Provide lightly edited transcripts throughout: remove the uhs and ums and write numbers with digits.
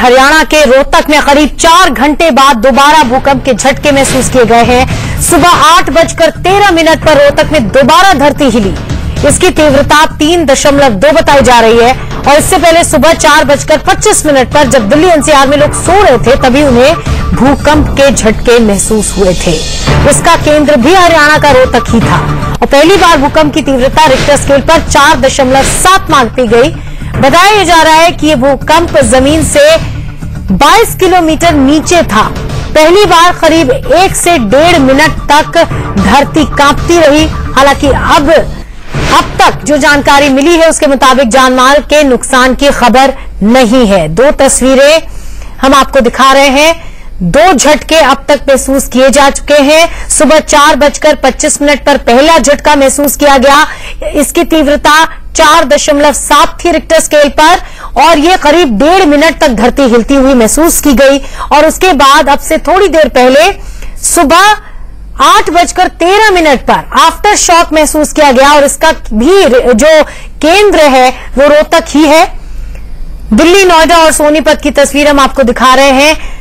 हरियाणा के रोहतक में करीब 4 घंटे बाद दोबारा भूकंप के झटके महसूस किए गए हैं। सुबह 8:13 पर रोहतक में दोबारा धरती हिली। इसकी तीव्रता 3.2 बताई जा रही है और इससे पहले सुबह 4:25 पर जब दिल्ली एनसीआर में लोग सो रहे थे तभी उन्हें भूकंप के झटके महसूस हुए थे। इसका केंद्र भी हरियाणा का रोहतक ही था और पहली बार भूकंप की तीव्रता रिक्टर स्केल पर 4.7 मापी गई। बताया जा रहा है कि यह भूकंप जमीन से 22 किलोमीटर नीचे था। पहली बार करीब 1 से 1.5 मिनट तक धरती कांपती रही। हालांकि अब तक जो जानकारी मिली है उसके मुताबिक जानमाल के नुकसान की खबर नहीं है। 2 तस्वीरें हम आपको दिखा रहे हैं। 2 झटके अब तक महसूस किए जा चुके हैं। सुबह 4:25 पर पहला झटका महसूस किया गया। इसकी तीव्रता 4.7 थी रिक्टर स्केल पर और ये करीब 1.5 मिनट तक धरती हिलती हुई महसूस की गई। और उसके बाद अब से थोड़ी देर पहले सुबह 8:13 पर आफ्टर शॉक महसूस किया गया और इसका भी जो केंद्र है वो रोहतक ही है। दिल्ली, नोएडा और सोनीपत की तस्वीर हम आपको दिखा रहे हैं।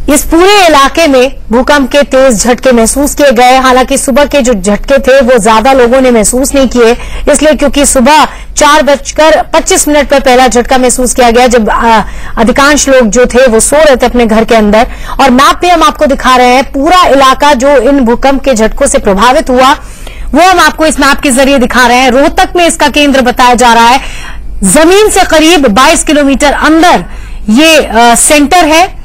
इस पूरे इलाके में भूकंप के तेज झटके महसूस किए गए। हालांकि सुबह के जो झटके थे वो ज्यादा लोगों ने महसूस नहीं किए, इसलिए क्योंकि सुबह 4:25 पर पहला झटका महसूस किया गया जब अधिकांश लोग जो थे वो सो रहे थे अपने घर के अंदर। और मैप पे हम आपको दिखा रहे हैं पूरा इलाका जो इन भूकंप के झटकों से प्रभावित हुआ वो हम आपको इस मैप के जरिए दिखा रहे हैं। रोहतक में इसका केंद्र बताया जा रहा है। जमीन से करीब 22 किलोमीटर अंदर ये सेंटर है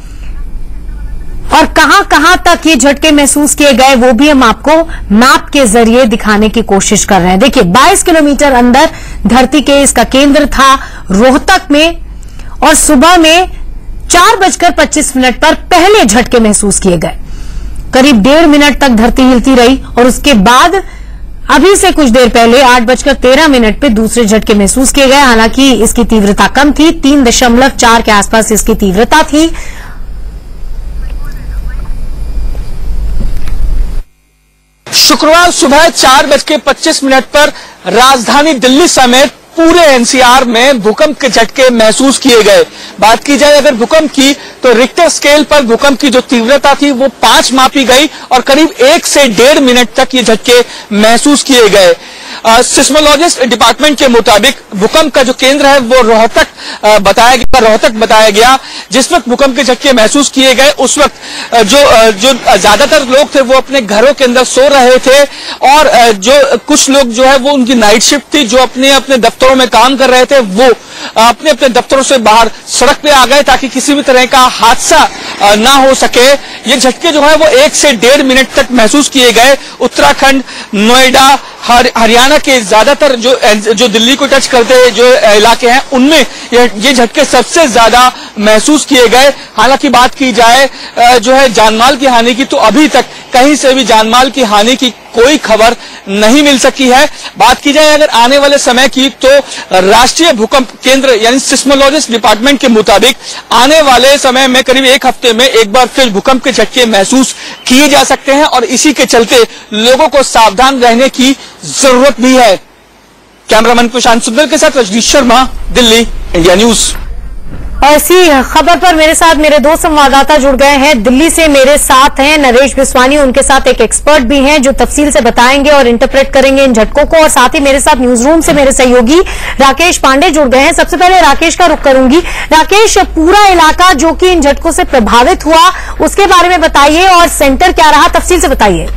और कहां तक ये झटके महसूस किए गए वो भी हम आपको मैप के जरिए दिखाने की कोशिश कर रहे हैं। देखिए 22 किलोमीटर अंदर धरती के इसका केंद्र था रोहतक में और सुबह में 4:25 पर पहले झटके महसूस किए गए। करीब 1.5 मिनट तक धरती हिलती रही और उसके बाद अभी से कुछ देर पहले 8:13 पे दूसरे झटके महसूस किए गए। हालांकि इसकी तीव्रता कम थी, 3.4 के आसपास इसकी तीव्रता थी। शुक्रवार सुबह 4:25 पर राजधानी दिल्ली समेत पूरे एनसीआर में भूकंप के झटके महसूस किए गए। बात की जाए अगर भूकंप की तो रिक्टर स्केल पर भूकंप की जो तीव्रता थी वो 5 मापी गई और करीब 1 से 1.5 मिनट तक ये झटके महसूस किए गए। सिस्मोलॉजिस्ट डिपार्टमेंट के मुताबिक भूकंप का जो केंद्र है वो रोहतक बताया गया। जिस वक्त भूकंप के झटके महसूस किए गए उस वक्त जो ज्यादातर लोग थे वो अपने घरों के अंदर सो रहे थे और जो कुछ लोग जो है वो उनकी नाइट शिफ्ट थी, जो अपने दफ्तरों में काम कर रहे थे वो अपने दफ्तरों से बाहर सड़क पे आ गए ताकि किसी भी तरह का हादसा ना हो सके। ये झटके जो है वो 1 से 1.5 मिनट तक महसूस किए गए। उत्तराखंड, नोएडा, हरियाणा के ज्यादातर जो दिल्ली को टच करते जो इलाके हैं उनमें ये झटके सबसे ज्यादा महसूस किए गए। हालांकि बात की जाए जो है जानमाल की हानि की तो अभी तक कहीं से भी जानमाल की हानि की कोई खबर नहीं मिल सकी है। बात की जाए अगर आने वाले समय की तो राष्ट्रीय भूकंप केंद्र यानी सिस्मोलॉजिस्ट डिपार्टमेंट के मुताबिक आने वाले समय में करीब 1 हफ्ते में एक बार फिर भूकंप के झटके महसूस किए जा सकते हैं और इसी के चलते लोगों को सावधान रहने की जरूरत भी है। कैमरामैन प्रशांत सुंदर के साथ रजनीश शर्मा, दिल्ली, इंडिया न्यूज। ऐसी खबर पर मेरे साथ मेरे 2 संवाददाता जुड़ गए हैं। दिल्ली से मेरे साथ हैं नरेश बिस्वानी, उनके साथ एक एक्सपर्ट भी हैं जो तफसील से बताएंगे और इंटरप्रेट करेंगे इन झटकों को। और साथ ही मेरे साथ न्यूज रूम से मेरे सहयोगी राकेश पांडे जुड़ गए हैं। सबसे पहले राकेश का रुख करूंगी। राकेश, पूरा इलाका जो कि इन झटकों से प्रभावित हुआ उसके बारे में बताइए और सेंटर क्या रहा, तफसील से बताइए।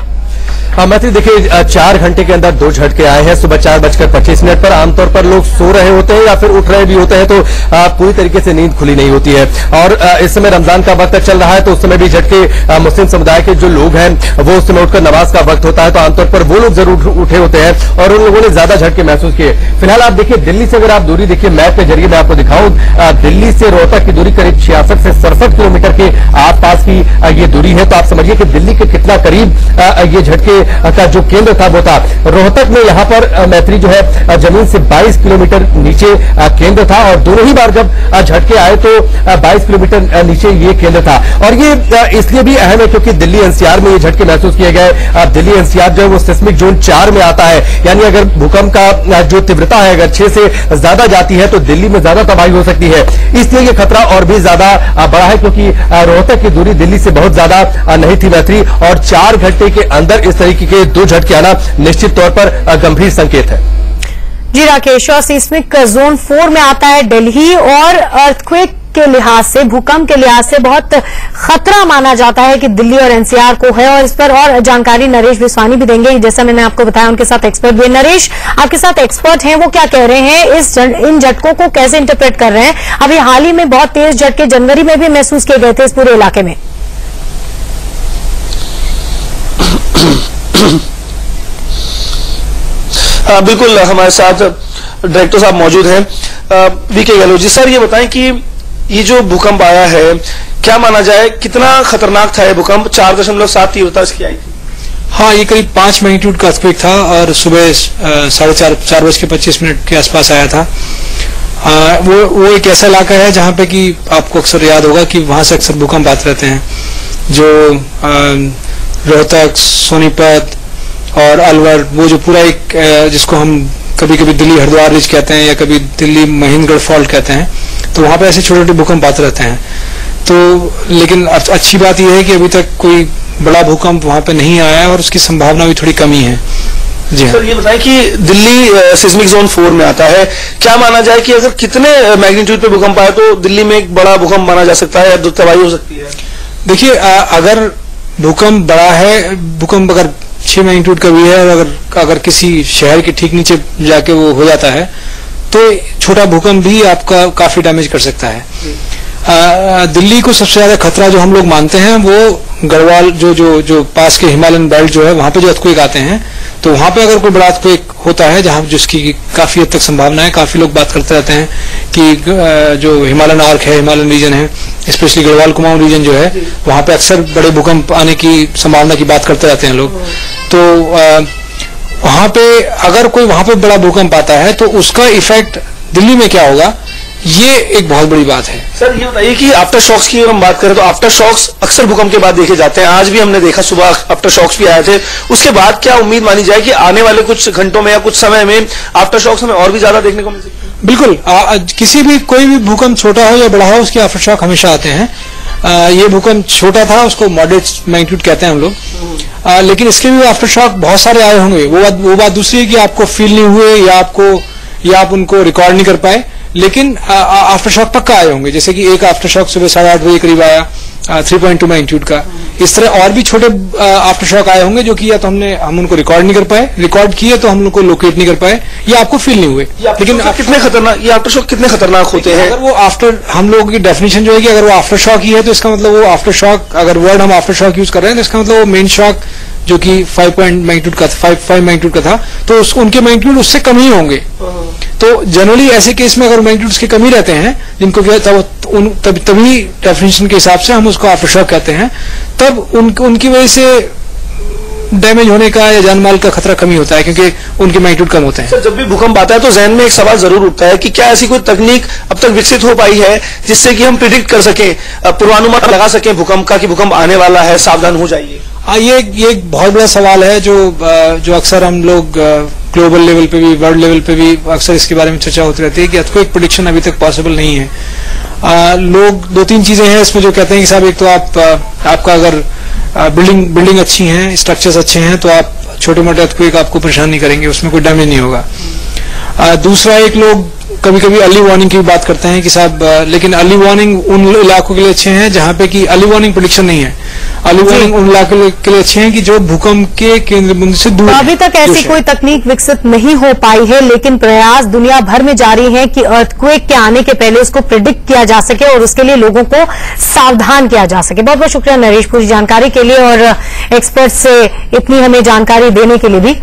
मैथिली, देखिए 4 घंटे के अंदर 2 झटके आए हैं। सुबह 4:25 पर आमतौर पर लोग सो रहे होते हैं या फिर उठ रहे भी होते हैं तो पूरी तरीके से नींद खुली नहीं होती है और इस समय रमजान का वक्त चल रहा है तो उस समय भी झटके मुस्लिम समुदाय के जो लोग हैं वो उस समय उठकर नमाज का वक्त होता है तो आमतौर पर वो लोग जरूर उठे होते हैं और उन लोगों ने ज्यादा झटके महसूस किए। फिलहाल आप देखिए दिल्ली से अगर आप दूरी देखिए मैप के जरिए मैं आपको दिखाऊं, दिल्ली से रोहतक की दूरी करीब 66 से 67 किलोमीटर के आसपास की ये दूरी है। तो आप समझिए कि दिल्ली के कितना करीब ये झटके का जो केंद्र था वो था रोहतक में। यहाँ पर मैत्री जो है जमीन से 22 किलोमीटर नीचे केंद्र था और दोनों ही बार जब झटके आए तो 22 किलोमीटर नीचे ये केंद्र था। और ये इसलिए भी अहम है क्योंकि दिल्ली एनसीआर में ये झटके महसूस किए गए। दिल्ली एनसीआर जो है वो सिस्मिक जोन 4 में आता है, यानी अगर भूकंप का जो तीव्रता है अगर 6 से ज्यादा जाती है तो दिल्ली में ज्यादा तबाही हो सकती है। इसलिए ये खतरा और भी ज्यादा बड़ा है क्योंकि रोहतक की दूरी दिल्ली से बहुत ज्यादा नहीं थी मैत्री, और 4 घंटे के अंदर इस तरीके के 2 झटके आना निश्चित तौर पर गंभीर संकेत है। जी राकेश, और सिस्मिक जोन 4 में आता है दिल्ली, और अर्थक्वेक के लिहाज से, भूकंप के लिहाज से बहुत खतरा माना जाता है कि दिल्ली और एनसीआर को है। और इस पर और जानकारी नरेश विस्वानी भी देंगे, जैसा मैंने आपको बताया उनके साथ एक्सपर्ट भी। नरेश, आपके साथ एक्सपर्ट हैं, वो क्या कह रहे हैं, इन झटकों को कैसे इंटरप्रेट कर रहे हैं? अभी हाल ही में बहुत तेज झटके जनवरी में भी महसूस किए गए थे इस पूरे इलाके में। बिल्कुल, हमारे साथ डायरेक्टर साहब मौजूद हैं, वीके गहलोत जी। सर, ये बताएं कि ये जो भूकंप आया है, क्या माना जाए कितना खतरनाक था ये भूकंप? 4.7 तीव्रता इसकी आई थी। हाँ, ये करीब 5 मैग्नीट्यूड का अर्थक्वेक था और सुबह 4:25 के आसपास आया था। वो एक ऐसा इलाका है जहाँ पे कि आपको अक्सर याद होगा कि वहां से अक्सर भूकंप आते रहते हैं, जो रोहतक, सोनीपत और अलवर, वो जो पूरा एक जिसको हम कभी कभी दिल्ली हरिद्वार रिज कहते हैं या कभी दिल्ली महेंद्रगढ़ फॉल्ट कहते हैं, तो वहां पे ऐसे छोटे छोटे भूकंप आते रहते हैं। तो लेकिन अच्छी बात यह है कि अभी तक कोई बड़ा भूकंप वहां पे नहीं आया है और उसकी संभावना भी थोड़ी कमी है। जी सर, ये बताएं कि दिल्ली सिस्मिक जोन 4 में आता है, क्या माना जाए कि अगर कितने मैग्नीट्यूड पे भूकंप आए तो दिल्ली में एक बड़ा भूकंप माना जा सकता है या तबाही हो सकती है? देखिए, अगर भूकंप बड़ा है, भूकंप अगर 6 मैग्नीट्यूड का भी है और अगर किसी शहर के ठीक नीचे जाके वो हो जाता है तो छोटा भूकंप भी आपका काफी डैमेज कर सकता है। दिल्ली को सबसे ज्यादा खतरा जो हम लोग मानते हैं वो गढ़वाल, जो पास के हिमालयन बेल्ट जो है वहां पे जो अर्थक्वेक आते हैं, तो वहां पे अगर कोई बड़ा अर्थक्वेक होता है जहां जिसकी काफी हद तक संभावना है, काफी लोग बात करते रहते हैं कि जो हिमालयन आर्क है, हिमालयन रीजन है, स्पेशली गढ़वाल कुमाऊं रीजन जो है, वहां पे अक्सर बड़े भूकंप आने की संभावना की बात करते रहते हैं लोग। तो वहां पे अगर कोई वहां पे बड़ा भूकंप आता है तो उसका इफेक्ट दिल्ली में क्या होगा, ये एक बहुत बड़ी बात है। सर, ये बताइए कि आफ्टर शॉक्स की हम बात करें तो आफ्टर शॉक्स अक्सर भूकंप के बाद देखे जाते हैं। आज भी हमने देखा, सुबह आफ्टर शॉक्स भी आए थे। उसके बाद क्या उम्मीद मानी जाए कि आने वाले कुछ घंटों में या कुछ समय में आफ्टर शॉक्स हमें और भी ज्यादा देखने को मिल सकते हैं? बिल्कुल, किसी भी कोई भी भूकंप छोटा हो या बड़ा हो, उसके आफ्टर शॉक हमेशा आते हैं। ये भूकंप छोटा था, उसको मॉडरेट मैग्नीट्यूड कहते हैं हम लोग, लेकिन इसके भी आफ्टर शॉक बहुत सारे आए होंगे। वो बात दूसरी है कि आपको फील नहीं हुए या आप उनको रिकॉर्ड नहीं कर पाए, लेकिन आफ्टर शॉक पक्का आए होंगे। जैसे कि एक आफ्टर शॉक सुबह 8:30 बजे करीब आया, 3.2 मैग्नीट्यूड का। इस तरह और भी छोटे आफ्टर शॉक आए होंगे जो कि या तो हम उनको रिकॉर्ड नहीं कर पाए, रिकॉर्ड किए तो हम उनको लोकेट नहीं कर पाए, या आपको फील नहीं हुए। लेकिन कितने खतरनाक ये आफ्टर शॉक कितने खतरनाक होते हैं? अगर वो आफ्टर, हम लोगों की डेफिनेशन जो है कि अगर वो आफ्टर शॉक ही है तो इसका मतलब वो आफ्टर शॉक, अगर वर्ड हम आफ्टर शॉक यूज कर रहे हैं तो इसका मतलब वो मेन शॉक जो कि 5 मैग्नीट्यूड का था, तो उनके मैग्नीट्यूड उससे कम ही होंगे। तो जनरली ऐसे केस में अगर मैग्नीट्यूड्स के कम ही रहते हैं, जिनको तभी डेफिनेशन के हिसाब से हम उसको आफ्टर शॉक कहते हैं, तब उनकी वजह से डैमेज होने का या जान माल का खतरा कमी होता है क्योंकि उनके मैग्नीट्यूड कम होते हैं। सर, जब भी भूकंप आता है तो जहन में एक सवाल जरूर उठता है कि क्या ऐसी कोई तकनीक अब तक विकसित हो पाई है जिससे कि हम प्रिडिक्ट कर सकें, पूर्वानुमान लगा सकें भूकंप का कि भूकंप आने वाला है, सावधान हो जाइए? ये एक बहुत बड़ा सवाल है जो अक्सर हम लोग ग्लोबल लेवल पे भी, वर्ल्ड लेवल पे भी अक्सर इसके बारे में चर्चा होती रहती है कि अर्थक्वेक प्रेडिक्शन अभी तक पॉसिबल नहीं है। लोग 2-3 चीजें हैं इसमें जो कहते हैं कि साहब, एक तो आपका अगर बिल्डिंग अच्छी है, स्ट्रक्चर्स अच्छे हैं तो आप छोटे मोटे अर्थक्वेक आपको परेशान नहीं करेंगे, उसमें कोई डैमेज नहीं होगा। दूसरा, एक लोग कभी कभी अर्ली वार्निंग की बात करते हैं कि साहब, लेकिन अर्ली वार्निंग उन इलाकों के लिए अच्छे हैं जहां पे कि अर्ली वार्निंग प्रेडिक्शन नहीं है। अर्ली वार्निंग उन इलाकों के लिए अच्छे हैं कि जो भूकंप के केंद्र बिंदु से दूर। अभी तक ऐसी कोई तकनीक विकसित नहीं हो पाई है, लेकिन प्रयास दुनिया भर में जारी है कि अर्थक्वेक के आने के पहले उसको प्रिडिक्ट किया जा सके और उसके लिए लोगों को सावधान किया जा सके। बहुत बहुत शुक्रिया नरेश पूरी जानकारी के लिए और एक्सपर्ट से इतनी हमें जानकारी देने के लिए भी।